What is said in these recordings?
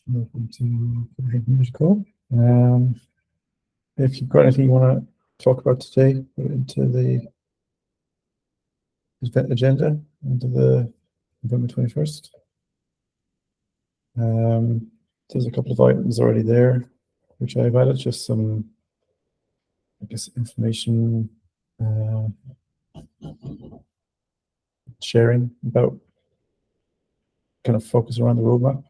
Welcome to the English call. If you've got anything you want to talk about today, put it into the event agenda into the November 21st. There's a couple of items already there, which I've added, just some, I guess, information sharing about kind of focus around the roadmap.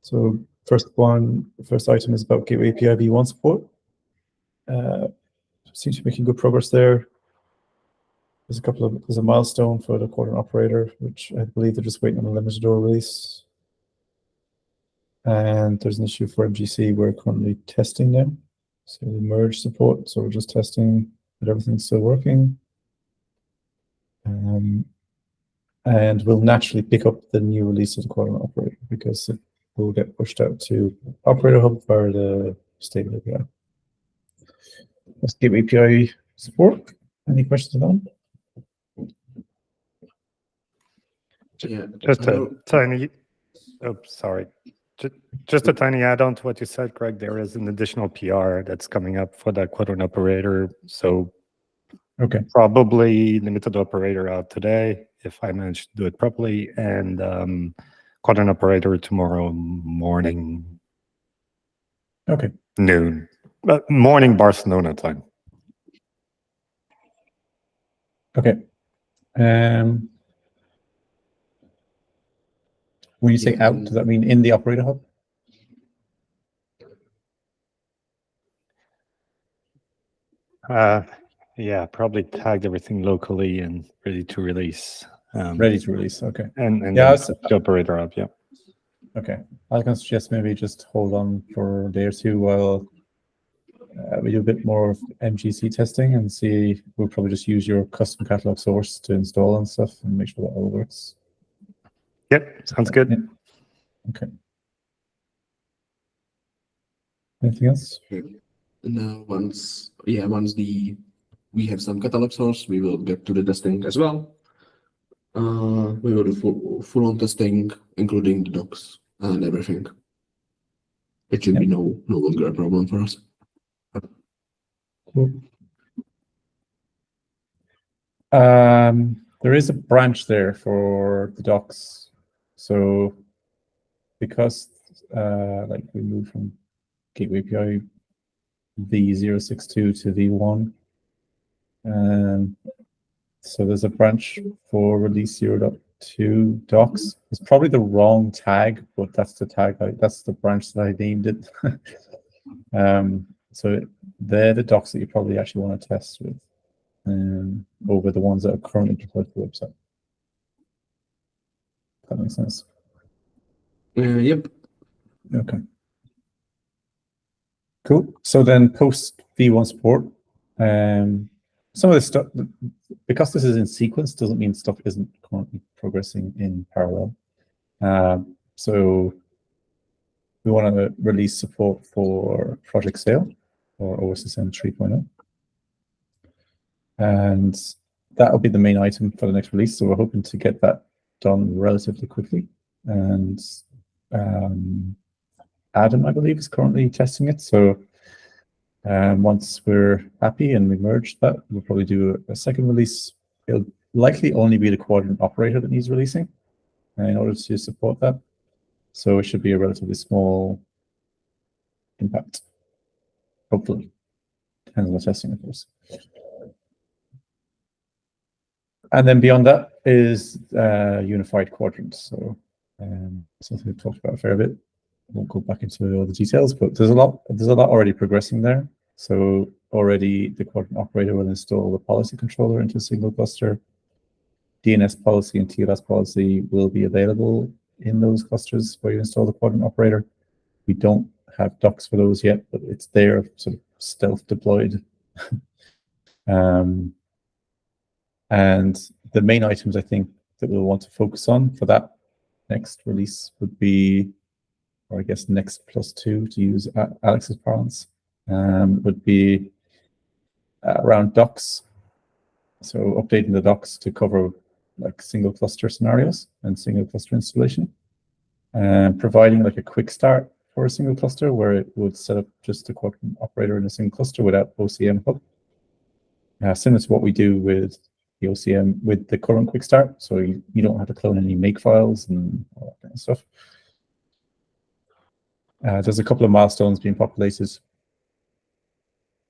So first item is about Gateway API v1 support. Seems to be making good progress there. There's a milestone for the Kuadrant operator, which I believe they're just waiting on a limited door release. And there's an issue for MGC we're currently testing now. So the merge support, so we're just testing that everything's still working. And we'll naturally pick up the new release of the Kuadrant operator because it will get pushed out to Operator Hub via the stable API. Let's give API support. Any questions on that? Yeah, just a tiny, just a tiny add-on to what you said, Greg. There is an additional PR that's coming up for that Kuadrant operator. So okay, probably limited operator out today, if I manage to do it properly, and Kuadrant operator tomorrow morning. Okay. Noon. Morning Barcelona time. Okay. When you say out, does that mean in the operator hub? Yeah, probably tagged everything locally and ready to release. Ready to release, okay. And yeah, the operator up, yeah. Okay. I was going to suggest maybe just hold on for a day or two while we do a bit more of MGC testing and see. We'll probably just use your custom catalog source to install and stuff and make sure that all works. Yep, sounds good. Yeah. Okay. Anything else? Now, once we have some catalog source, we will get to the testing as well. We will do full-on testing, including the docs and everything. It should be no longer a problem for us. Cool. There is a branch there for the docs. So because like we moved from Gateway API v062 to v1, so there's a branch for release 0.2 docs. It's probably the wrong tag, but that's the tag. That's the branch that I named it. So they're the docs that you probably actually want to test with over the ones that are currently deployed to the website. That makes sense. Yep. Okay. Cool. So then post v1 support, some of this stuff, because this is in sequence, doesn't mean stuff isn't currently progressing in parallel. So we want to release support for Project Sail or OSSM 3.0. And that will be the main item for the next release. So we're hoping to get that done relatively quickly. And Adam, I believe, is currently testing it. So once we're happy and we merge that, we'll probably do a second release. It'll likely only be the Kuadrant operator that needs releasing in order to support that. So it should be a relatively small impact, hopefully. Depends on the testing, of course. And then beyond that is unified quadrants. So something we've talked about a fair bit. I won't go back into all the details, but there's a lot already progressing there. So already the Kuadrant operator will install the policy controller into a single cluster. DNS policy and TLS policy will be available in those clusters where you install the Kuadrant operator. We don't have docs for those yet, but it's there, sort of stealth deployed. And the main items I think that we'll want to focus on for that next release would be, or I guess next +2 to use Alex's parlance, would be around docs. So updating the docs to cover like single cluster scenarios and single cluster installation. providing like a quick start for a single cluster where it would set up just a Quadrant operator in a single cluster without OCM hub. Similar to what we do with the OCM with the current quick start, so you don't have to clone any make files and all that kind of stuff. There's a couple of milestones being populated,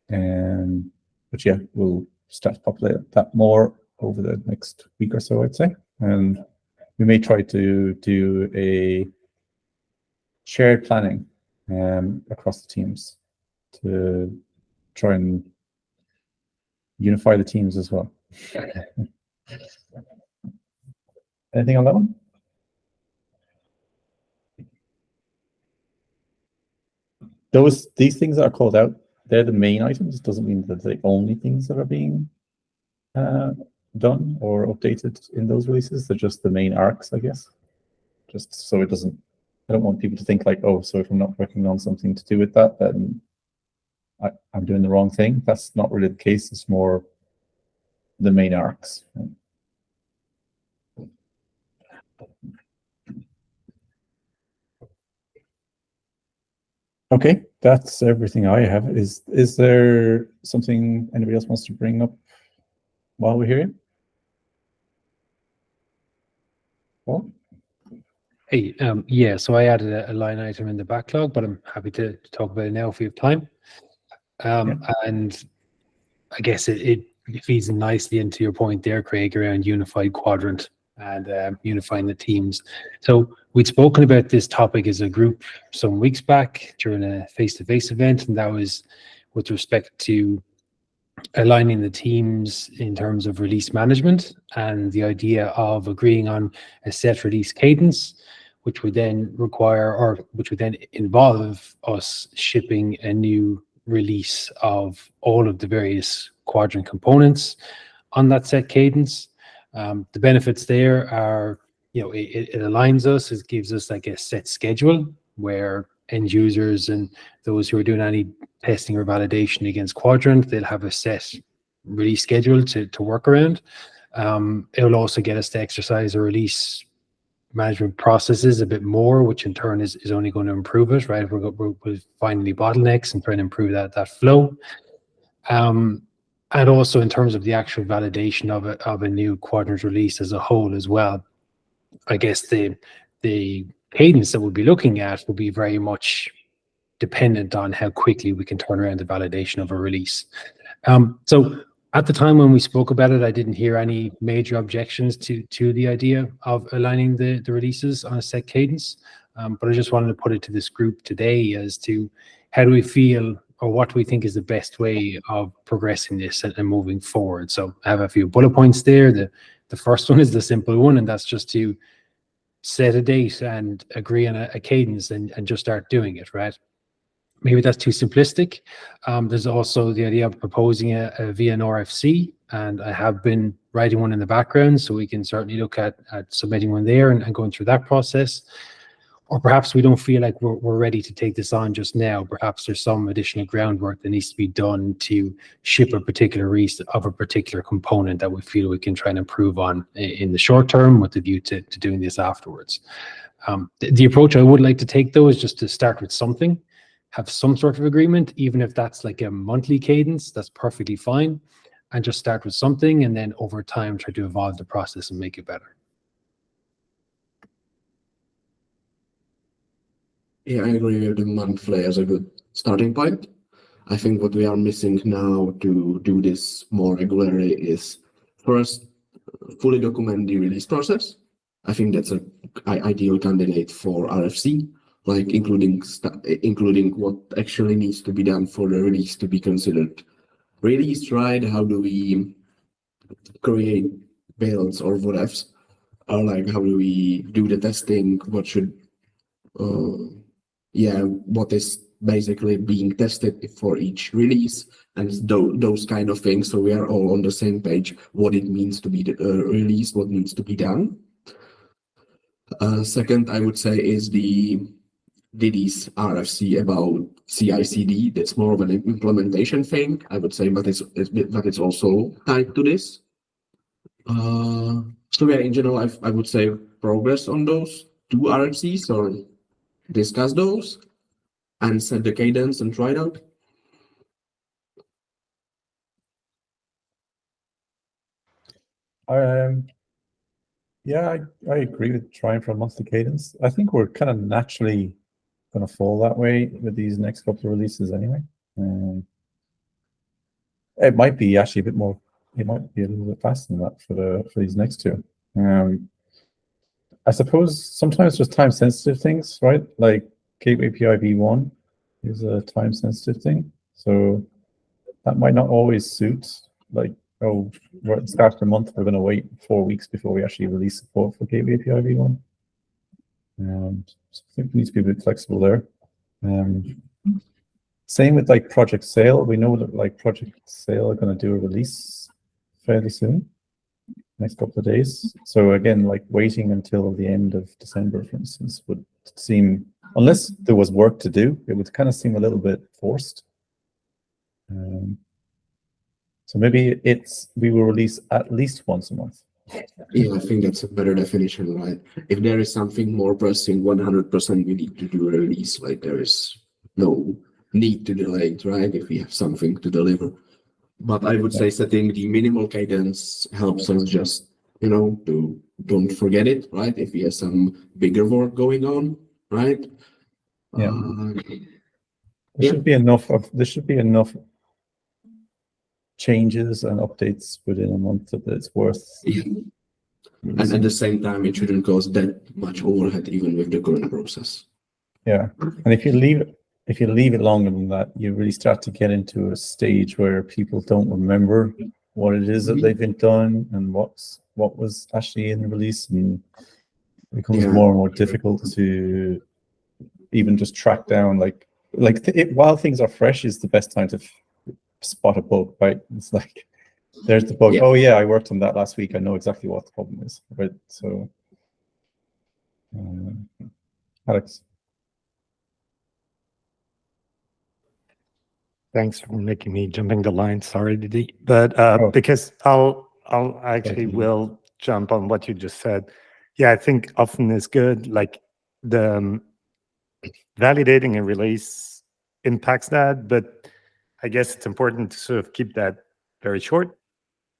but yeah, we'll start to populate that more over the next week or so, I'd say, and we may try to do a shared planning across the teams to try and unify the teams as well. Anything on that one? These things that are called out, they're the main items. It doesn't mean that they're the only things that are being done or updated in those releases. They're just the main arcs, I guess. Just so it doesn't, I don't want people to think like, oh, so if I'm not working on something to do with that, then I'm doing the wrong thing. That's not really the case. It's more the main arcs. Okay, that's everything I have. Is there something anybody else wants to bring up while we're here? Well, hey, yeah, so I added a line item in the backlog, but I'm happy to talk about it now if we have time. And I guess it feeds in nicely into your point there, Craig, around unified quadrant and unifying the teams. So we'd spoken about this topic as a group some weeks back during a face-to-face event, and that was with respect to aligning the teams in terms of release management and the idea of agreeing on a set release cadence, which would then require, or which would then involve us shipping a new release of all of the various quadrant components on that set cadence. The benefits there are, it aligns us, it gives us like a set schedule where end users and those who are doing any testing or validation against Quadrant, they'll have a set release schedule to work around. It'll also get us to exercise our release management processes a bit more, which in turn is only going to improve it, right? We're finding the bottlenecks and trying to improve that flow. And also in terms of the actual validation of a new Quadrant release as a whole as well. I guess the cadence that we'll be looking at will be very much dependent on how quickly we can turn around the validation of a release. So at the time when we spoke about it, I didn't hear any major objections to the idea of aligning the releases on a set cadence. But I just wanted to put it to this group today as to how do we feel, or what do we think is the best way of progressing this and moving forward. So I have a few bullet points there. The first one is the simple one, and that's just to set a date and agree on a cadence and just start doing it, right? Maybe that's too simplistic. There's also the idea of proposing via an RFC, and I have been writing one in the background, so we can certainly look at submitting one there and going through that process. Or perhaps we don't feel like we're ready to take this on just now. Perhaps there's some additional groundwork that needs to be done to ship a particular release of a particular component that we feel we can try and improve on in the short term with the view to doing this afterwards. The approach I would like to take, though, is just to start with something, have some sort of agreement, even if that's like a monthly cadence, that's perfectly fine, and just start with something, and then over time try to evolve the process and make it better. Yeah, I agree with the monthly as a good starting point. I think what we are missing now to do this more regularly is first fully document the release process. I think that's an ideal candidate for RFC, like including what actually needs to be done for the release to be considered released, right? How do we create builds or whatevs? Or like how do we do the testing? What should what is basically being tested for each release and those kind of things, so we are all on the same page what it means to be released, what needs to be done. Second, I would say, is the Didi's RFC about CI/CD. That's more of an implementation thing, I would say, but it's also tied to this. So yeah, in general, I would say progress on those 2 RFCs or discuss those and set the cadence and try it out? Yeah, I agree with trying for a monthly cadence. I think we're kind of naturally going to fall that way with these next couple of releases anyway. It might be actually a bit more. It might be a little bit faster than that for these next two. I suppose sometimes there's time sensitive things, right? Like Gateway API v1 is a time sensitive thing, so that might not always suit. Like, oh, we're at the start of the month, we're going to wait 4 weeks before we actually release support for Gateway API v1. So I think we need to be a bit flexible there. Same with like Project Sail. We know that like Project Sail are going to do a release fairly soon, next couple of days. So again, like waiting until the end of December, for instance, would seem, unless there was work to do, it would kind of seem a little bit forced. So maybe we will release at least once a month. Yeah, I think that's a better definition, right? If there is something more pressing, 100% we need to do a release, like there is no need to delay it, right? If we have something to deliver. But I would say setting the minimal cadence helps us just, to don't forget it, right? If we have some bigger work going on, right? Yeah. There should be enough changes and updates within a month that it's worth. Yeah. And at the same time, it shouldn't cause that much overhead even with the current process. Yeah. And if you leave it longer than that, you really start to get into a stage where people don't remember what it is that they've been done and what was actually in the release, and it becomes more and more difficult to even just track down. While things are fresh is the best time to spot a bug, right? It's like, there's the bug. Yeah. Oh yeah, I worked on that last week. I know exactly what the problem is, right? So, Alex. Thanks for making me jumping the line. Sorry, Didi, but because I'll actually will jump on what you just said. Yeah, I think often is good. Like the validating a release impacts that, but I guess it's important to sort of keep that very short,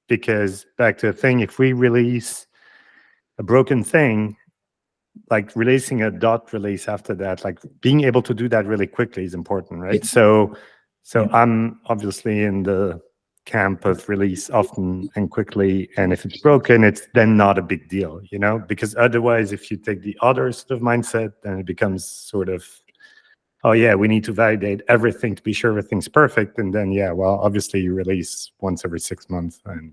because back to the thing, if we release a broken thing, like releasing a dot release after that, like being able to do that really quickly is important, right? So I'm obviously in the camp of release often and quickly, and if it's broken, it's then not a big deal, because otherwise, if you take the other sort of mindset, then it becomes sort of, oh yeah, we need to validate everything to be sure everything's perfect, and then well, obviously you release once every 6 months, and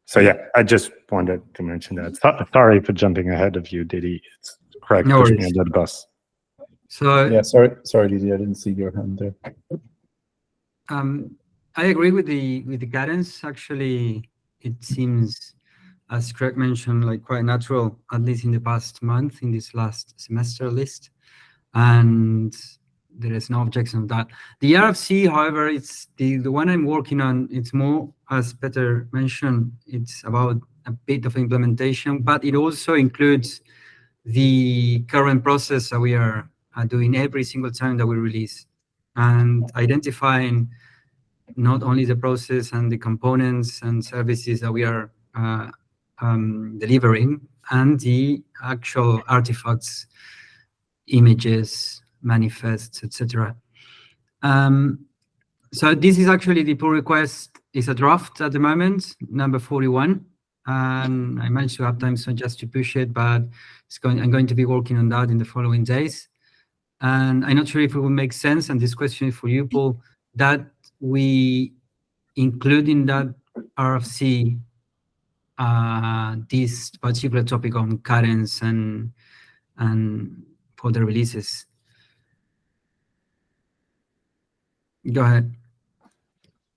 so I just wanted to mention that. Sorry for jumping ahead of you, Didi. It's correct. No push worries. me under the bus. So yeah, sorry, Didi, I didn't see your hand there. I agree with the cadence. Actually, it seems, as Craig mentioned, like quite natural, at least in the past month, in this last semester list, and there is no objection of that. The RFC, however, it's the one I'm working on. It's more, as Peter mentioned, it's about a bit of implementation, but it also includes the current process that we are doing every single time that we release, and identifying not only the process and the components and services that we are delivering, and the actual artifacts, images, manifests, etc. So this is actually the pull request is a draft at the moment, number 41. And I managed to have time so just to push it, but I'm going to be working on that in the following days. And I'm not sure if it will make sense, and this question is for you, Paul, that we include in that RFC this particular topic on cadence and for the releases. Go ahead.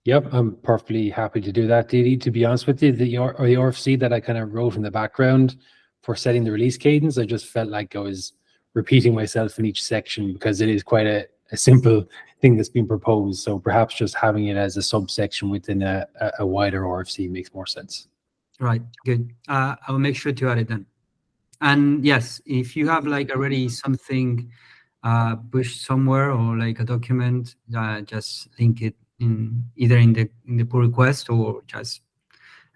Yep, I'm perfectly happy to do that, Didi. To be honest with you, the RFC that I kind of wrote in the background for setting the release cadence, I just felt like I was repeating myself in each section, because it is quite a simple thing that's been proposed. So perhaps just having it as a subsection within a wider RFC makes more sense. Right, good. I will make sure to add it then. And yes, if you have like already something pushed somewhere or like a document, just link it in either in the pull request or just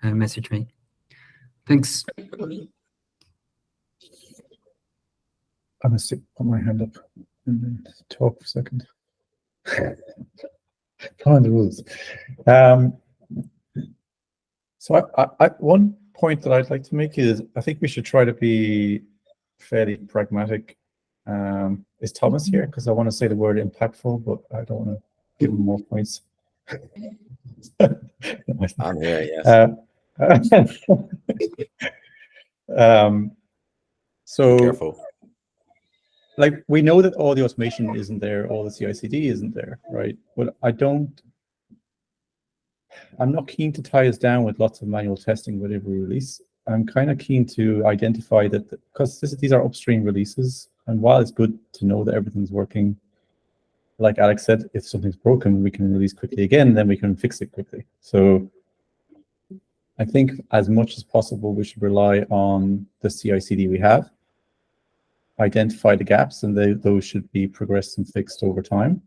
message me. Thanks. I'm gonna put my hand up and then talk for a second. Following the rules. So I one point that I'd like to make is I think we should try to be fairly pragmatic. Is Thomas here? Because I want to say the word impactful, but I don't want to give him more points. I'm here, yes. So Careful. like we know that all the automation isn't there, all the CI/CD isn't there, right? But I'm not keen to tie us down with lots of manual testing with every release. I'm kind of keen to identify that because these are upstream releases, and while it's good to know that everything's working, like Alex said, if something's broken, we can release quickly again, then we can fix it quickly. So I think as much as possible, we should rely on the CI/CD we have, identify the gaps, and those should be progressed and fixed over time.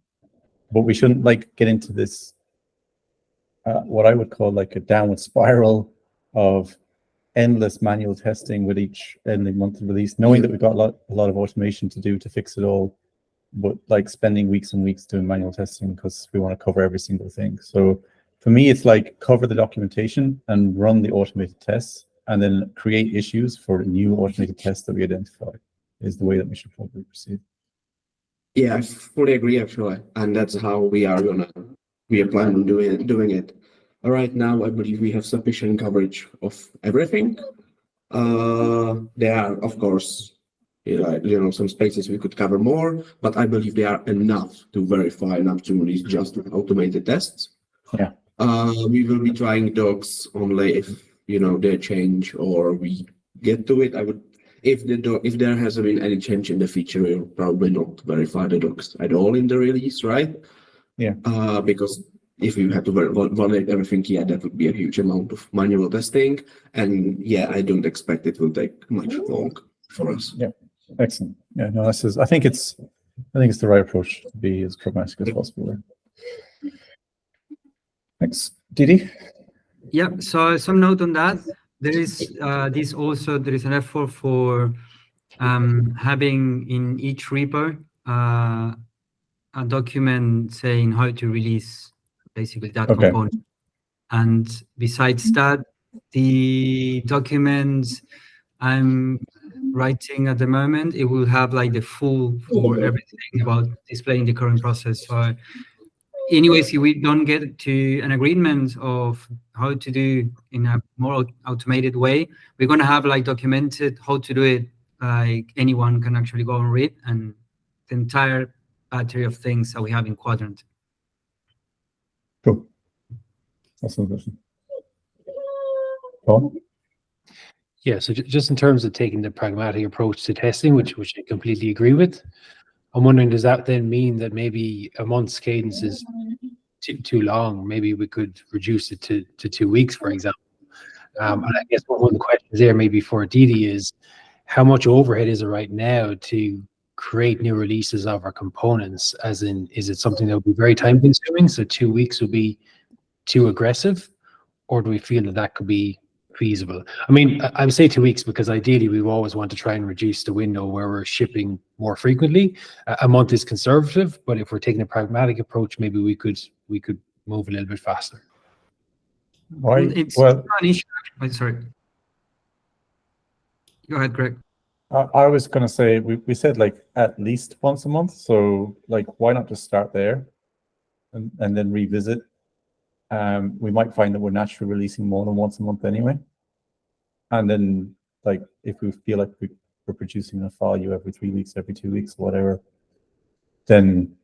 But we shouldn't like get into this what I would call like a downward spiral of endless manual testing with each ending monthly release, knowing that we've got a lot of automation to do to fix it all, but like spending weeks and weeks doing manual testing because we want to cover every single thing. So for me, it's like cover the documentation and run the automated tests, and then create issues for new automated tests that we identify is the way that we should probably proceed. Yeah, I fully agree, actually, and that's how we are planning on doing it. All right, now I believe we have sufficient coverage of everything. There are, of course, some spaces we could cover more, but I believe they are enough to verify enough to release just with automated tests. Yeah. We will be trying docs only if they change or we get to it. If there hasn't been any change in the feature, we'll probably not verify the docs at all in the release, right? Yeah. Because if you have to validate everything, that would be a huge amount of manual testing, and I don't expect it will take much long for us. Yeah, excellent. Yeah, no, I think it's the right approach to be as pragmatic as possible. Thanks, Didi. Yeah. So some note on that. There is there is an effort for having in each repo a document saying how to release basically that component. And besides that, the documents I'm writing at the moment, it will have like the full for everything about displaying the current process. So anyways, if we don't get to an agreement of how to do in a more automated way, we're going to have like documented how to do it, like anyone can actually go and read, and the entire battery of things that we have in Kuadrant. Cool. That's no question. Paul? Yeah, so just in terms of taking the pragmatic approach to testing, which I completely agree with, I'm wondering, does that then mean that maybe a month's cadence is too long? Maybe we could reduce it to 2 weeks, for example. And I guess one of the questions there maybe for Didi is, how much overhead is it right now to create new releases of our components? As in, is it something that would be very time consuming, so 2 weeks would be too aggressive, or do we feel that that could be feasible? I mean, I say 2 weeks because ideally we always want to try and reduce the window where we're shipping more frequently. A month is conservative, but if we're taking a pragmatic approach, maybe we could move a little bit faster. Right. It's Well, not an issue. Sorry. Go ahead, Greg. I was going to say, we said like at least once a month. So like, why not just start there and then revisit? We might find that we're naturally releasing more than once a month anyway. And then like, if we feel like we're producing enough value every 3 weeks, every 2 weeks, whatever, then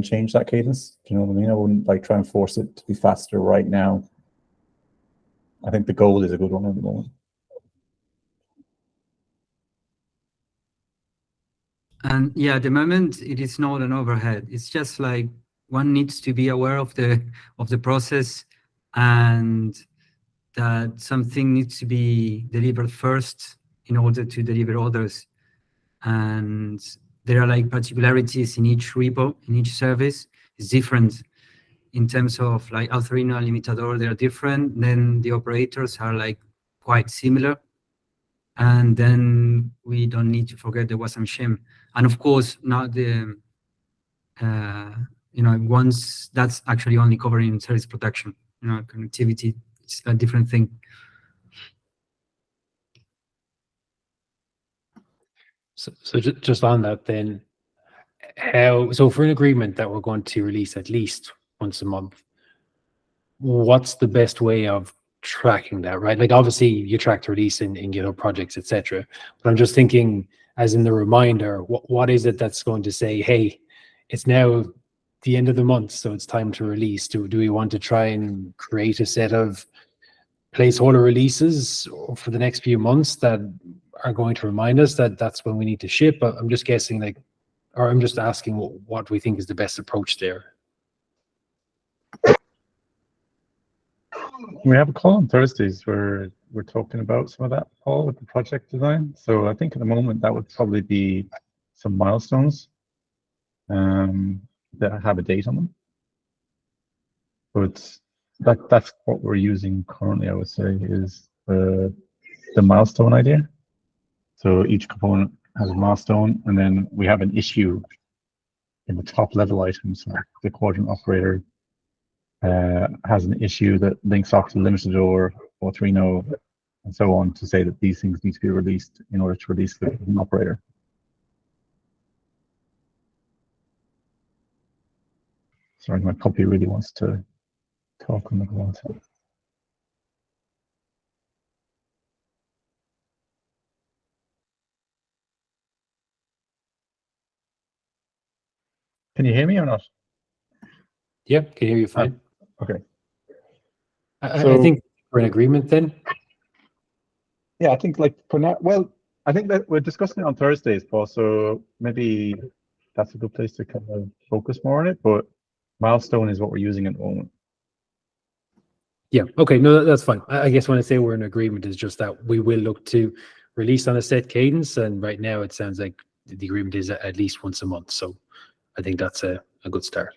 change that cadence. Do you know what I mean? I wouldn't like try and force it to be faster right now. I think the goal is a good one at the moment. And yeah, at the moment it is not an overhead. It's just like one needs to be aware of the process, and that something needs to be delivered first in order to deliver orders. And there are like particularities in each repo, in each service. It's different in terms of like Authorino and Limitador, they're different. Then the operators are like quite similar. And then we don't need to forget the Wasm shim. And of course, now the, once that's actually only covering service protection, connectivity, it's a different thing. So just on that then, so for an agreement that we're going to release at least once a month, what's the best way of tracking that, right? Like obviously you track the release in GitHub projects, etc. But I'm just thinking, as in the reminder, what is it that's going to say, hey, it's now the end of the month, so it's time to release? Do we want to try and create a set of placeholder releases for the next few months that are going to remind us that that's when we need to ship? I'm just guessing, like, or I'm just asking what we think is the best approach there. We have a call on Thursdays where we're talking about some of that, Paul, with the project design. So I think at the moment that would probably be some milestones that have a date on them. But that's what we're using currently, I would say, is the milestone idea. So each component has a milestone, and then we have an issue in the top level items. So the quadrant operator has an issue that links off to Limitador, Authorino, and so on, to say that these things need to be released in order to release the operator. Sorry, my puppy really wants to talk on the call. Can you hear me or not? Yeah, can hear you fine. Okay. I think we're in agreement then. Yeah, I think like for now, well, I think that we're discussing it on Thursdays, Paul, so maybe that's a good place to kind of focus more on it, but milestone is what we're using at the moment. Yeah, okay, no, that's fine. I guess when I say we're in agreement is just that we will look to release on a set cadence, and right now it sounds like the agreement is at least once a month, so I think that's a good start.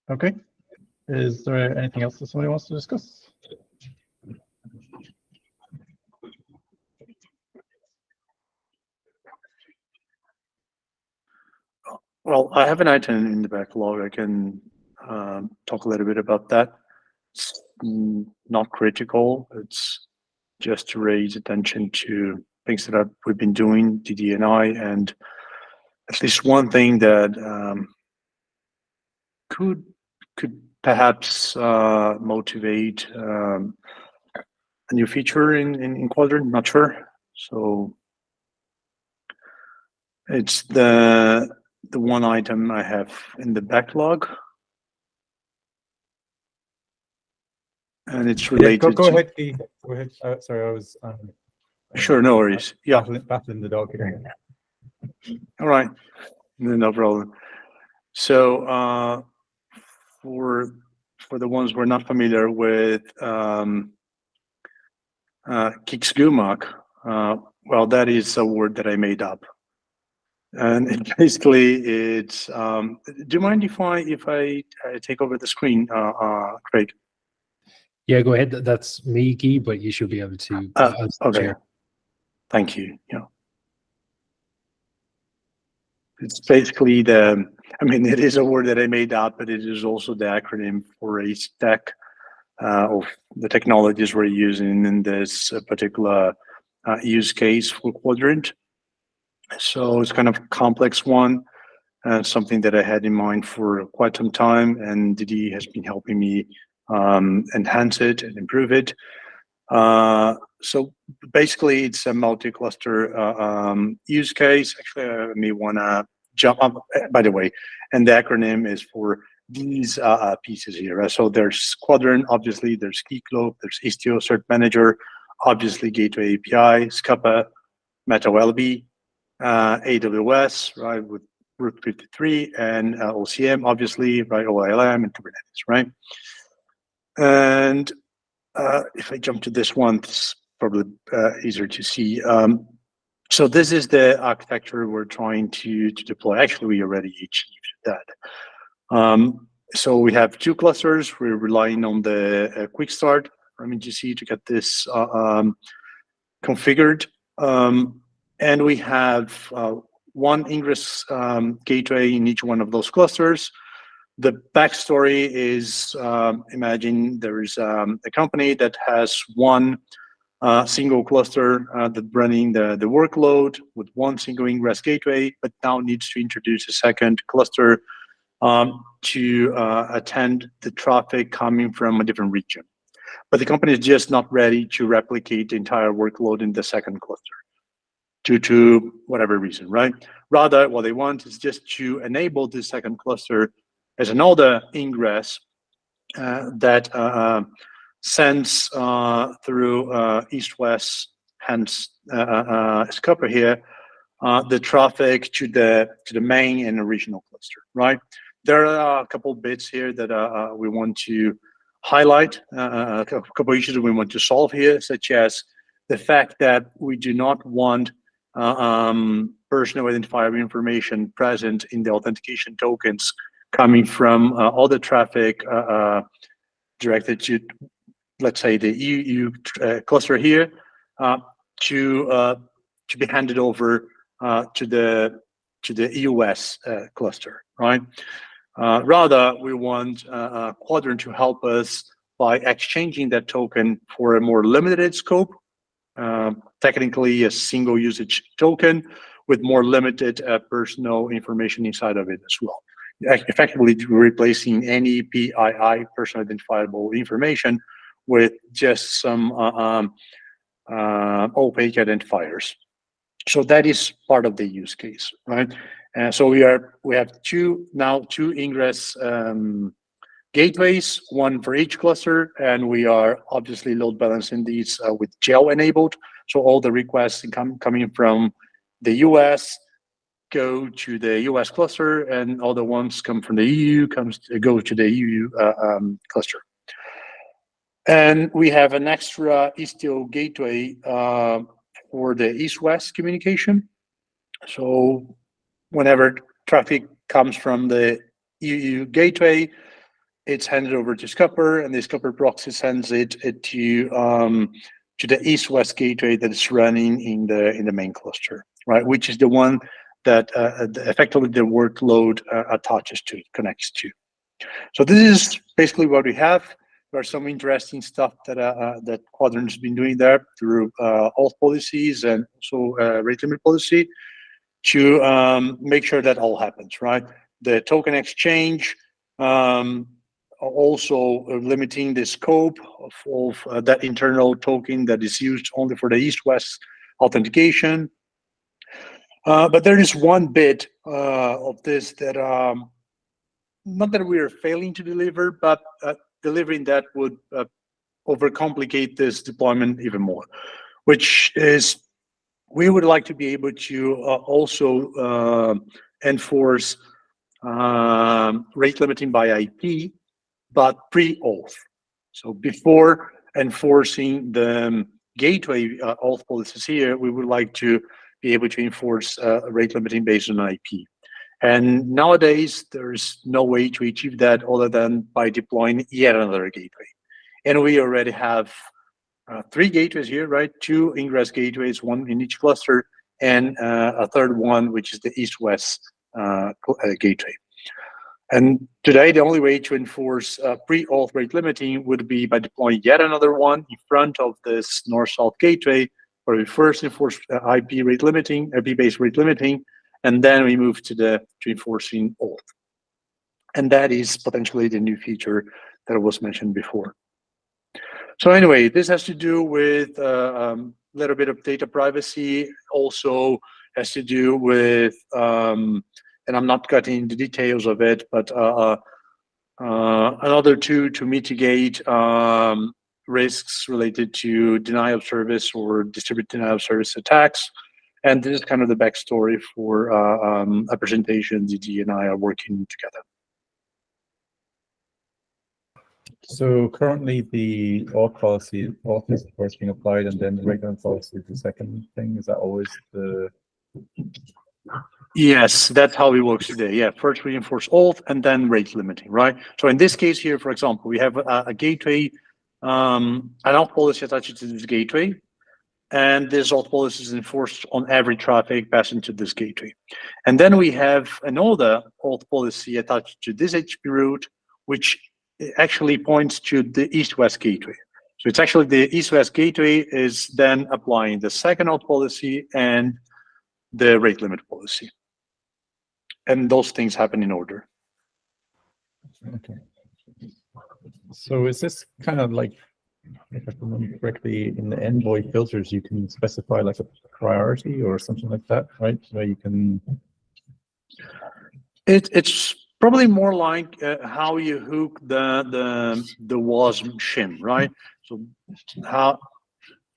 Okay. Is there anything else that somebody wants to discuss? Well, I have an item in the backlog. I can talk a little bit about that. It's not critical. It's just to raise attention to things that we've been doing, DD&I, and at least one thing that could perhaps motivate a new feature in Kuadrant. Not sure. So it's the one item I have in the backlog, and it's related. Go ahead, Keith. Go ahead. Sorry, I was. Sure, no worries. Yeah, battling the dog here. all right, no problem. So for the ones who are not familiar with Kiksgumak, well, that is a word that I made up. And it's do you mind if I take over the screen, Craig? Yeah, go ahead. That's me, Guy, but you should be able to. Okay. Share. Thank you. Yeah. It's basically it is a word that I made up, but it is also the acronym for a stack of the technologies we're using in this particular use case for Kuadrant. So it's kind of a complex one, something that I had in mind for quite some time, and Didi has been helping me enhance it and improve it. So basically, it's a multi-cluster use case. Actually, I may want to jump up, by the way, and the acronym is for these pieces here. Right? So there's Kuadrant, obviously, there's Keycloak, there's Istio Cert Manager, obviously Gateway API, Scapa, MetaLB, AWS, right, with Route 53, and OCM, obviously, right, OILM and Kubernetes, right? And if I jump to this one, it's probably easier to see. So this is the architecture we're trying to deploy. Actually, we already achieved that. So we have 2 clusters. We're relying on the quick start from EGC to get this configured. And we have 1 ingress gateway in each one of those clusters. The backstory is, imagine there is a company that has 1 single cluster that's running the workload with 1 single ingress gateway, but now needs to introduce a second cluster to attend the traffic coming from a different region. But the company is just not ready to replicate the entire workload in the second cluster due to whatever reason, right? Rather, what they want is just to enable this second cluster as another ingress that sends through east-west, hence scupper here, the traffic to the main and original cluster, right? There are a couple bits here that we want to highlight, a couple issues that we want to solve here, such as the fact that we do not want personal identifier information present in the authentication tokens coming from all the traffic directed to, let's say, the EU cluster here, to be handed over to the EUS cluster, right? Rather, we want Kuadrant to help us by exchanging that token for a more limited scope, technically a single usage token with more limited personal information inside of it as well. Effectively replacing any PII, personal identifiable information, with just some opaque identifiers. So that is part of the use case, right? And so we have two ingress gateways, 1 for each cluster, and we are obviously load balancing these with gel enabled. So all the requests coming from the US go to the US cluster, and all the ones come from the EU go to the EU cluster. And we have an extra Istio gateway for the east-west communication. So whenever traffic comes from the EU gateway, it's handed over to Scupper, and the Scupper proxy sends it to the east-west gateway that is running in the main cluster, right? Which is the one that effectively the workload attaches to, connects to. So this is basically what we have. There's some interesting stuff that Kuadrant has been doing there through auth policies and also rate limit policy to make sure that all happens, right? The token exchange, also limiting the scope of that internal token that is used only for the east-west authentication. But there is one bit of this that, not that we are failing to deliver, but delivering that would overcomplicate this deployment even more, which is we would like to be able to also enforce rate limiting by IP, but pre-auth. So before enforcing the gateway auth policies here, we would like to be able to enforce rate limiting based on IP. And nowadays, there's no way to achieve that other than by deploying yet another gateway. And we already have 3 gateways here, right? 2 ingress gateways, 1 in each cluster, and a third one, which is the east-west gateway. And today, the only way to enforce pre-auth rate limiting would be by deploying yet another one in front of this north-south gateway, where we first enforce IP rate limiting, IP-based rate limiting, and then we move to enforcing auth. And that is potentially the new feature that was mentioned before. So anyway, this has to do with a little bit of data privacy, also has to do with, and I'm not cutting into details of it, but another tool to mitigate risks related to denial of service or distributed denial of service attacks. And this is kind of the backstory for a presentation DD and I are working together. So currently the auth policy, auth is first being applied, and then the regular policy is the second thing. Is that always the? Yes, that's how it works today. Yeah, first we enforce auth and then rate limiting, right? So in this case here, for example, we have a gateway, an auth policy attached to this gateway, and this auth policy is enforced on every traffic passing to this gateway. And then we have another auth policy attached to this HTTP route, which actually points to the east-west gateway. So it's actually the east-west gateway is then applying the second auth policy and the rate limit policy. And those things happen in order. Okay. So is this kind of like, if I remember correctly, in the envoy filters, you can specify like a priority or something like that, right? Where you can. It's probably more like how you hook the WASM shim, right? So how,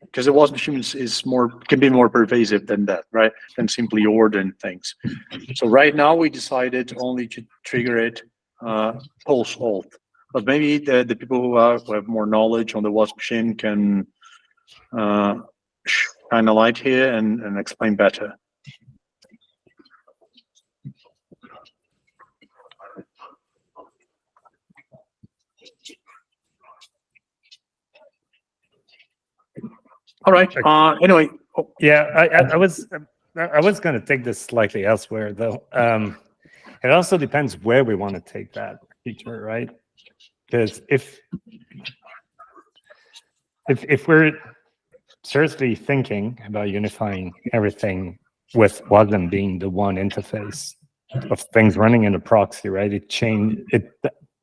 because the WASM shim is more, can be more pervasive than that, right? Than simply ordering things. So right now we decided only to trigger it post auth, but maybe the people who have more knowledge on the WASM shim can shine a light here and explain better. All right. Anyway. Yeah, I was going to take this slightly elsewhere, though. It also depends where we want to take that feature, right? Because if we're seriously thinking about unifying everything with WASM being the one interface of things running in a proxy, right?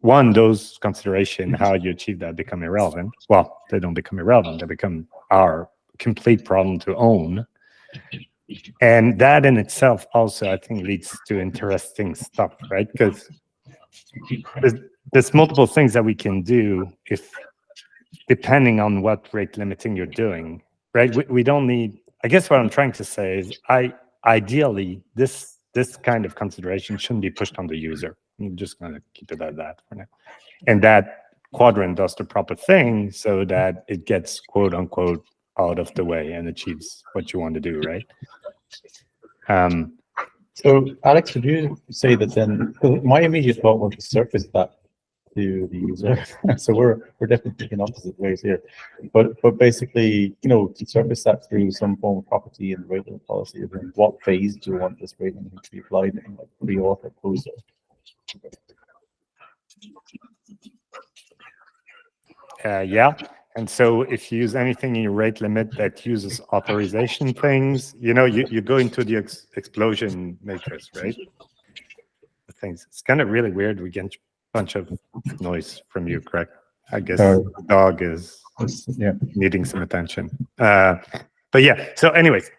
Those consideration how you achieve that become irrelevant. Well, they don't become irrelevant; they become our complete problem to own. And that in itself also, I think, leads to interesting stuff, right? Because there's multiple things that we can do if, depending on what rate limiting you're doing, right? We don't need. I guess what I'm trying to say is, ideally this kind of consideration shouldn't be pushed on the user. I'm just going to keep it at that for now. And that Kuadrant does the proper thing so that it gets, quote unquote, out of the way and achieves what you want to do, right? So Alex, would you say that then, my immediate thought was to surface that to the user. So we're definitely thinking opposite ways here. But basically, to surface that through some form of property and rate limit policy, in what phase do you want this rate limit to be applied in, like pre-auth or post-auth? Yeah. And so if you use anything in your rate limit that uses authorization things, you go into the explosion matrix, right? Things. It's kind of really weird. We get a bunch of noise from you, correct? I guess the dog is needing some attention. But yeah, so anyways,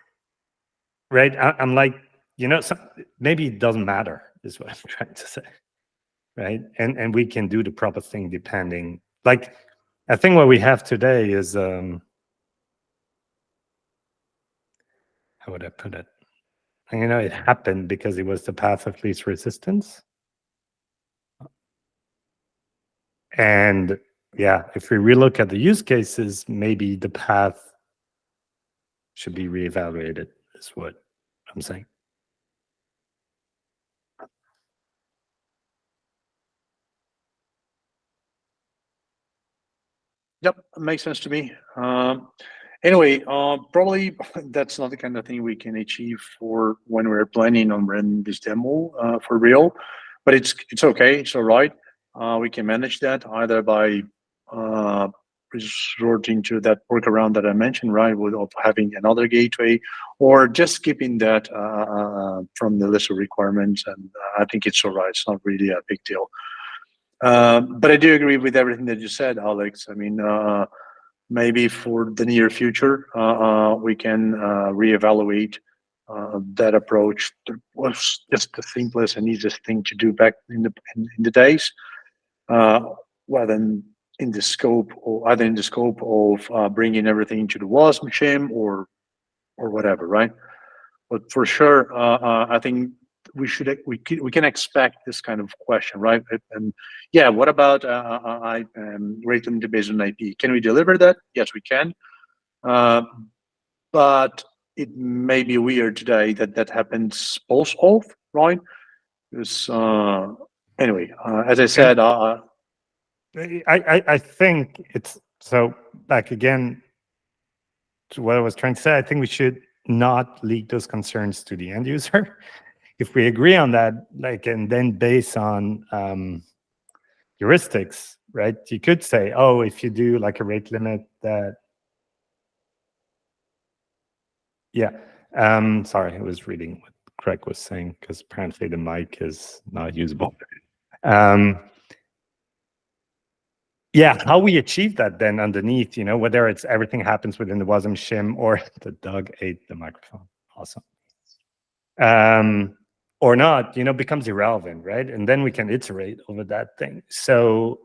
right? I'm like, maybe it doesn't matter is what I'm trying to say, right? And we can do the proper thing depending, like, I think what we have today is, how would I put it? It happened because it was the path of least resistance. And yeah, if we relook at the use cases, maybe the path should be reevaluated, is what I'm saying. Yep, makes sense to me. Anyway, probably that's not the kind of thing we can achieve for when we're planning on running this demo for real, but it's okay, it's all right. We can manage that either by resorting to that workaround that I mentioned, right, of having another gateway, or just skipping that from the list of requirements. And I think it's all right. It's not really a big deal. But I do agree with everything that you said, Alex. I mean, maybe for the near future, we can reevaluate that approach. That was just the simplest and easiest thing to do back in the days, rather than in the scope, or either in the scope of bringing everything to the WASM shim or whatever, right? But for sure, I think we can expect this kind of question, right? And yeah, what about rate limited based on IP? Can we deliver that? Yes, we can. But it may be weird today that happens pulse off, right? Because anyway, as I said, I think it's so back again to what I was trying to say. I think we should not leak those concerns to the end user. If we agree on that, like, and then based on heuristics, right? You could say, oh, if you do like a rate limit that, yeah. Sorry, I was reading what Craig was saying because apparently the mic is not usable. Yeah, how we achieve that then underneath, whether it's everything happens within the WASM shim or the dog ate the microphone. Awesome. Or not, becomes irrelevant, right? And then we can iterate over that thing. So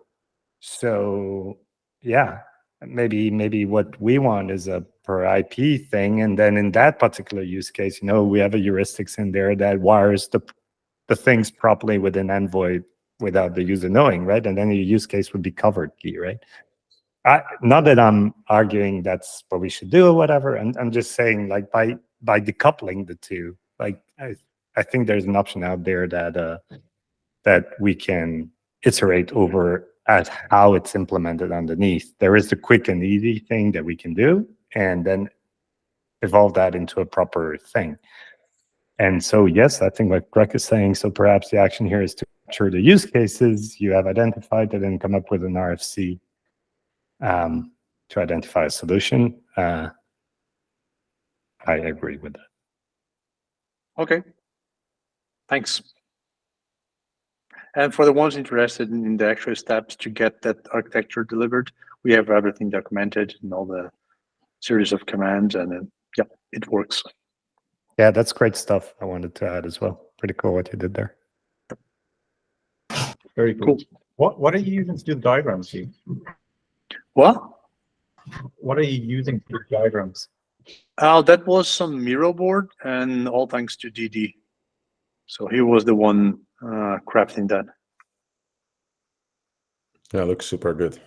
yeah, maybe what we want is a per IP thing. And then in that particular use case, we have a heuristics in there that wires the things properly within Envoy without the user knowing, right? And then your use case would be covered key, right? Not that I'm arguing that's what we should do or whatever. And I'm just saying, like, by decoupling the two, like, I think there's an option out there that we can iterate over at how it's implemented underneath. There is the quick and easy thing that we can do, and then evolve that into a proper thing. And so, yes, I think what Greg is saying, so perhaps the action here is to capture the use cases you have identified and then come up with an RFC to identify a solution. I agree with that. okay. Thanks. And for the ones interested in the actual steps to get that architecture delivered, we have everything documented and all the series of commands, and then, yeah, it works. Yeah, that's great stuff. I wanted to add as well. Pretty cool what you did there. Very cool. What are you using to do the diagrams, Hugh? What? What are you using to do diagrams? That was some Miro board, and all thanks to DD. So he was the one crafting that. Yeah, looks super good.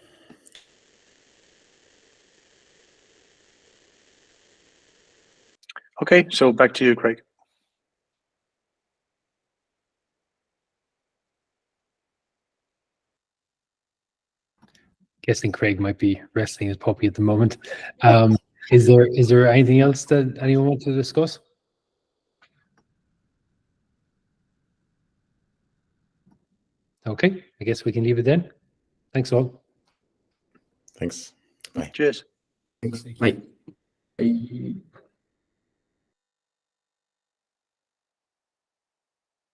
Okay, so back to you, Craig. Guessing Craig might be wrestling his puppy at the moment. Is there anything else that anyone wants to discuss? Okay, I guess we can leave it then. Thanks all. Thanks. Bye. Cheers. Thanks. Bye.